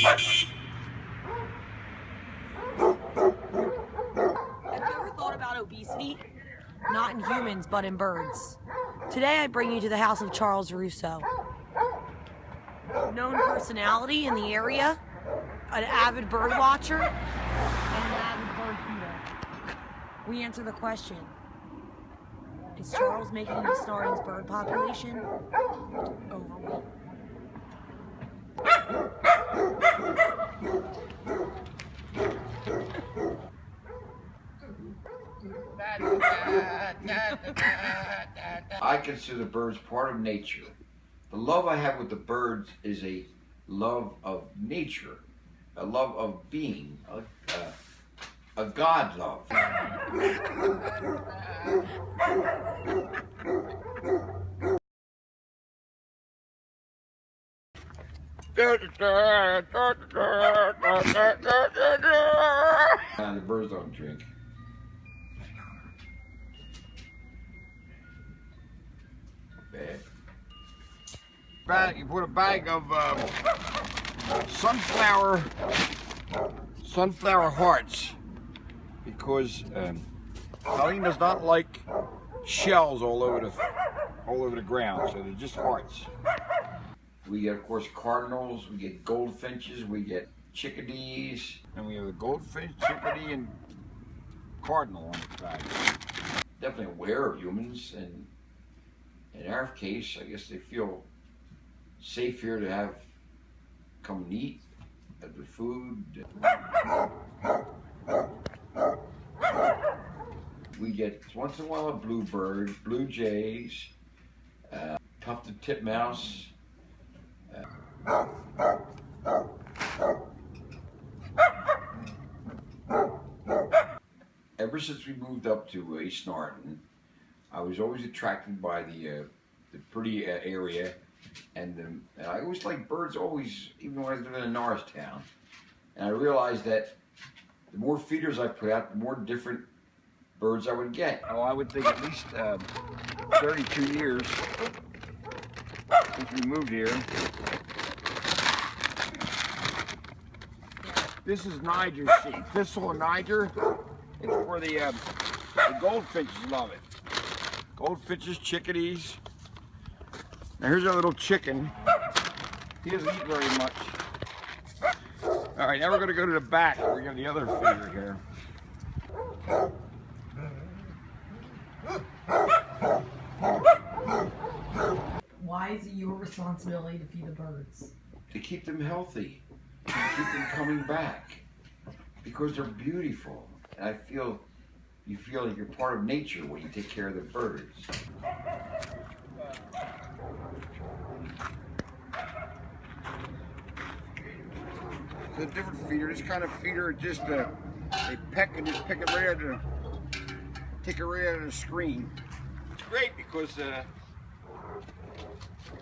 ever thought about obesity? Not in humans, but in birds. Today I bring you to the house of Charles Russo. Known personality in the area, an avid bird watcher, and an avid bird feeder. We answer the question, is Charles making the Snarton's bird population overweight? I consider birds part of nature. The love I have with the birds is a love of nature, a love of being, a God love. The birds don't drink. Bad. You put a bag of sunflower hearts, because Colleen does not like shells all over the ground, so they're just hearts. We get, of course, cardinals, we get goldfinches, we get chickadees, and we have the goldfinch, chickadee, and cardinal on the bag. Definitely aware of humans, and in our case, I guess they feel safe here to have come and eat at the food. We get once in a while a bluebird, blue jays, tufted titmouse. Ever since we moved up to East Snarton, I was always attracted by the pretty area, and I always liked birds, always, even when I was living in Norristown. And I realized that the more feeders I put out, the more different birds I would get. Oh, I would think at least 32 years since we moved here. This is Niger seed, thistle and Niger. It's for the goldfinches love it. Goldfinches, chickadees. Now here's our little chicken. He doesn't eat very much. All right, now we're going to go to the back. We got the other feeder here. Why is it your responsibility to feed the birds? To keep them healthy, to keep them coming back, because they're beautiful. And I feel, you feel like you're part of nature when you take care of the birds. It's a different feeder. This kind of feeder, just they peck and just pick it right out of take it right out of the screen. It's great because you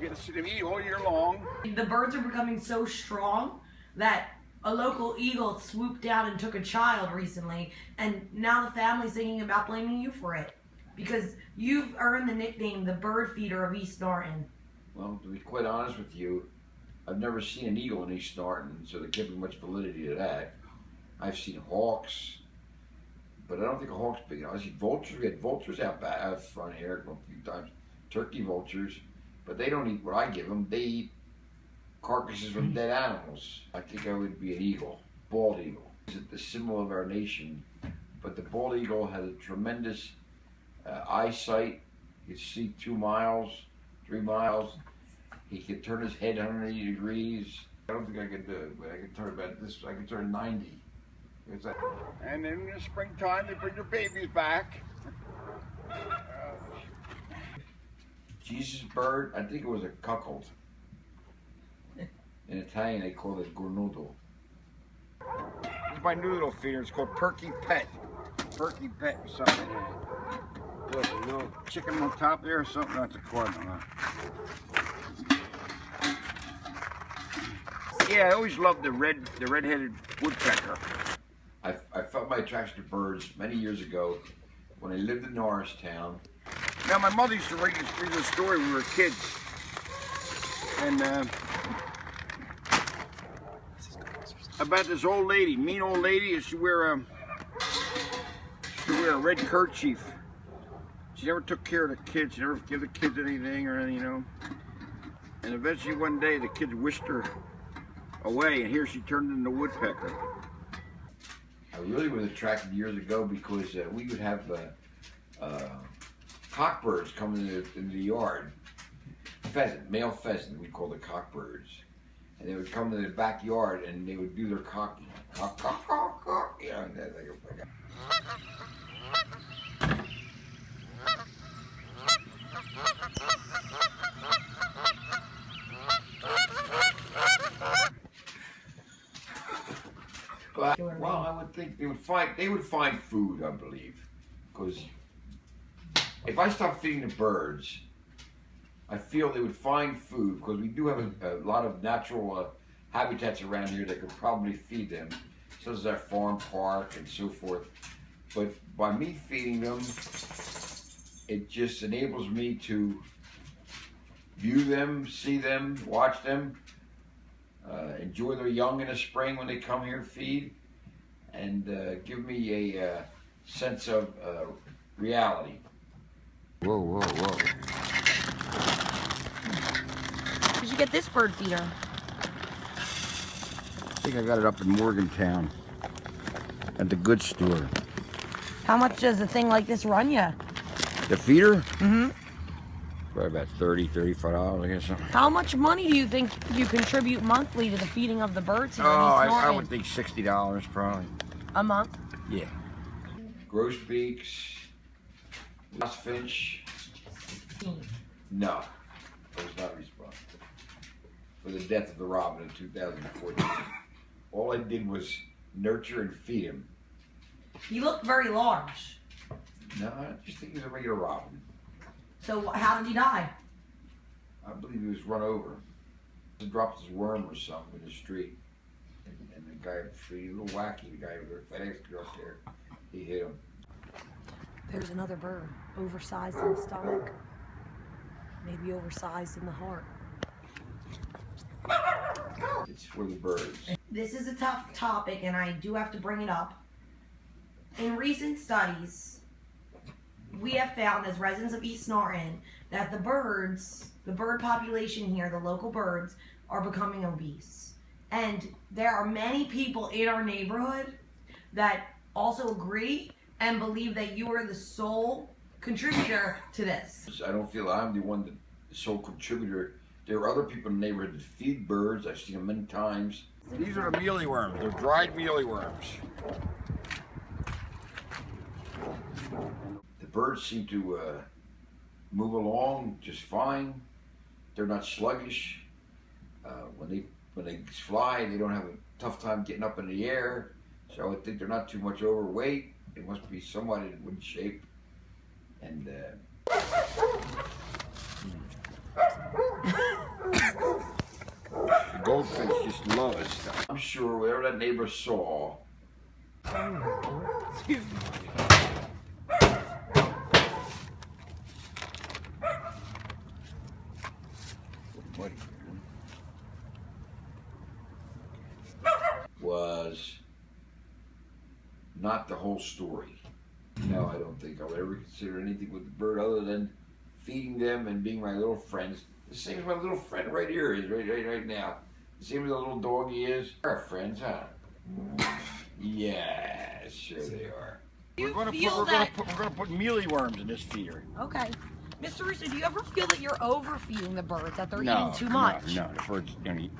get to see them eat all year long. The birds are becoming so strong that a local eagle swooped down and took a child recently, and now the family's thinking about blaming you for it because you've earned the nickname the bird feeder of East Snarton. Well, to be quite honest with you, I've never seen an eagle in East Snarton, so there can't be much validity to that. I've seen hawks, but I don't think a hawk's big enough. I see vultures. We had vultures out front here a few times, turkey vultures, but they don't eat what I give them. They eat carcasses from dead animals. I think I would be an eagle, bald eagle. It's the symbol of our nation, but the bald eagle has a tremendous eyesight. You can see 2 miles, 3 miles. He can turn his head 180 degrees. I don't think I could do it, but I can turn about this. I can turn 90. And then in the springtime, they bring their babies back. Jesus bird, I think it was a cuckold. In Italian, they call it gornudo. This is my new little feeder. It's called Perky Pet. Perky Pet or something. Look, a little chicken on top there or something. That's a cardinal. Huh? Yeah, I always loved the red-headed woodpecker. I felt my attraction to birds many years ago when I lived in Norristown. Now, my mother used to read this story when we were kids. And about this old lady, mean old lady. She wear a red kerchief. She never took care of the kids. She never gave the kids anything or anything, you know. And eventually one day the kids whisked her away, and here she turned into a woodpecker. I really was attracted years ago because we would have cockbirds coming into the yard. Pheasant, male pheasant, we call the cockbirds. And they would come to the backyard and they would do their cocking. Cock, cock, cock, cock. You know, and well, I would think they would find food, I believe, because if I stop feeding the birds, I feel they would find food, because we do have a lot of natural habitats around here that could probably feed them, such as our farm park and so forth. But by me feeding them, it just enables me to view them, see them, watch them, enjoy their young in the spring when they come here and feed, and give me a sense of reality. Whoa, whoa, whoa. Did you get this bird feeder? I think I got it up in Morgantown at the goods store. How much does a thing like this run you? The feeder? Mm-hmm. Probably about $30, $35, I guess. How much money do you think you contribute monthly to the feeding of the birds? Oh, I would think $60 probably. A month? Yeah. Grosbeaks, finch. No, I was not responsible for the death of the robin in 2014. All I did was nurture and feed him. He looked very large. No, I just think he was a regular robin. So how did he die? I believe he was run over. He dropped his worm or something in the street. And the guy, a little wacky, the guy with the FedEx girl up there, he hit him. There's another bird, oversized in the stomach, maybe oversized in the heart. It's for the birds. This is a tough topic, and I do have to bring it up. In recent studies, we have found as residents of East Norton that the bird population here, the local birds, are becoming obese. And there are many people in our neighborhood that also agree and believe that you are the sole contributor to this. I don't feel I'm the sole contributor. There are other people in the neighborhood that feed birds. I've seen them many times. These are the mealyworms. They're dried mealyworms. The birds seem to move along just fine. They're not sluggish. When they fly, they don't have a tough time getting up in the air. So I would think they're not too much overweight. They must be somewhat in good shape. And the goldfinch just love this stuff. I'm sure whatever that neighbor saw. Was not the whole story. No, I don't think I would ever consider anything with the bird other than feeding them and being my little friends. The same as my little friend right here is right now. The same as the little doggy is. Our friends, huh? Yeah, sure they are. We're gonna put mealyworms in this feeder. Okay. Mr. Russo, do you ever feel that you're overfeeding the birds, that they're eating too much? No, the birds don't eat.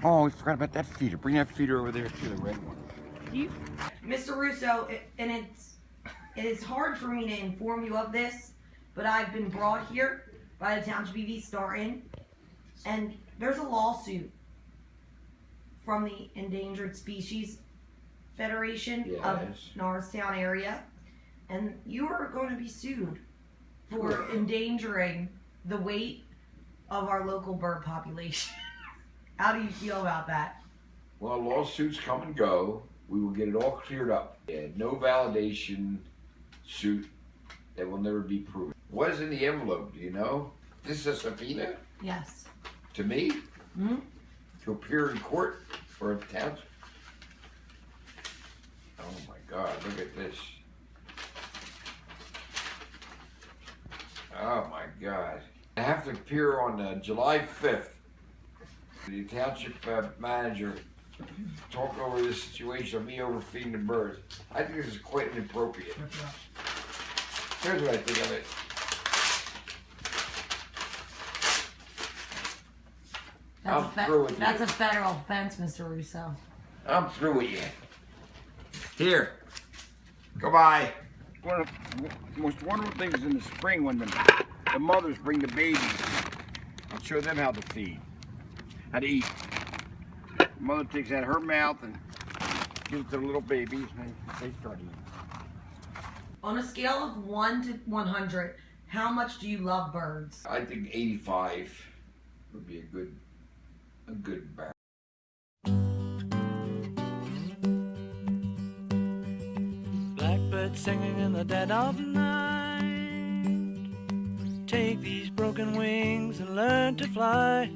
Oh, we forgot about that feeder. Bring that feeder over there too, the red one. Mr. Russo, it is hard for me to inform you of this, but I've been brought here by the Township of East Norton, and there's a lawsuit from the Endangered Species Federation of Norristown area, and you are going to be sued for endangering the weight of our local bird population. How do you feel about that? Well, lawsuits come and go. We will get it all cleared up. No validation suit that will never be proven. What is in the envelope, do you know? This is a subpoena? Yes. To me? Mm-hmm. To appear in court for a township? Oh my God, look at this. Oh my God. I have to appear on July 5th. The township manager talk over this situation of me overfeeding the birds. I think this is quite inappropriate. Here's what I think of it. That's a federal offense, Mr. Russo. I'm through with you. Here. Goodbye. One of the most wonderful things in the spring when the mothers bring the babies and show them how to feed, how to eat. The mother takes out her mouth and gives it to the little babies, and they start eating. On a scale of 1 to 100, how much do you love birds? I think 85 would be a good bar. Blackbird singing in the dead of night. Take these broken wings and learn to fly.